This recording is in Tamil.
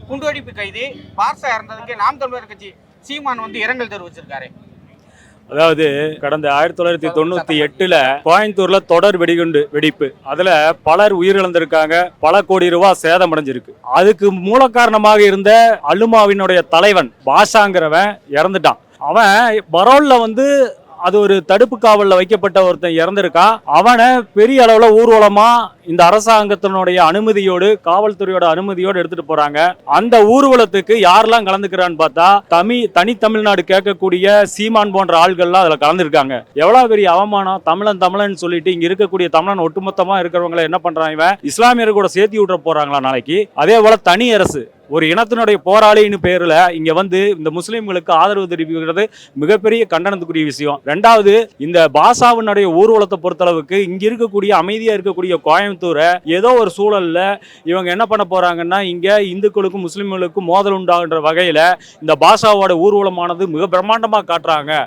குண்டுவெடிப்பு கைதி பார்சா இறந்ததுக்கு நாம் தமிழர் கட்சி சீமான் வந்து இரங்கல் தெரிவிச்சிருக்காரு. அதாவது கடந்த 1998 கோயம்புத்தூர்ல தொடர் வெடிகுண்டு வெடிப்பு, அதுல பலர் உயிரிழந்திருக்காங்க, பல கோடி ரூபாய் சேதம் அடைஞ்சிருக்கு. அதுக்கு மூல காரணமாக இருந்த அலுமாவினுடைய தலைவன் பாஷாங்கிறவன் இறந்துட்டான். அவன் பரோல்ல வந்து அது ஒரு தடுப்பு காவலில் வைக்கப்பட்ட ஒருத்தன் இறந்திருக்கான். அவனை பெரிய அளவுல ஊர்வலமா இந்த அரசாங்கத்தினுடைய அனுமதியோடு, காவல்துறையோட அனுமதியோடு எடுத்துட்டு போறாங்க. அந்த ஊர்வலத்துக்கு யாரெல்லாம் கலந்துக்கிறான்னு பார்த்தா தனி தமிழ்நாடு கேட்கக்கூடிய சீமான் போன்ற ஆள்கள்லாம் அதுல கலந்துருக்காங்க. எவ்வளவு பெரிய அவமானம்! தமிழன் சொல்லிட்டு இங்க இருக்கக்கூடிய தமிழன் ஒட்டுமொத்தமா இருக்கிறவங்களை என்ன பண்றாங்க, இவன் இஸ்லாமியர் கூட சேர்த்து விட்டுற போறாங்களா நாளைக்கு. அதே போல தனி அரசு ஒரு இனத்தினுடைய போராளின்னு பேர்ல இங்க வந்து இந்த முஸ்லிம்களுக்கு ஆதரவு தெரிவிக்கிறது மிகப்பெரிய கண்டனத்துக்குரிய விஷயம். ரெண்டாவது, இந்த பாஷாவினுடைய ஊர்வலத்தை பொறுத்தளவுக்கு இங்க இருக்கக்கூடிய அமைதியா இருக்கக்கூடிய கோயம்புத்தூரை ஏதோ ஒரு சூழல்ல இவங்க என்ன பண்ண போறாங்கன்னா, இங்க இந்துக்களுக்கும் முஸ்லிம்களுக்கும் மோதல் உண்டாகின்ற வகையில இந்த பாஷாவோட ஊர்வலமானது மிக பிரம்மாண்டமா காட்டுறாங்க.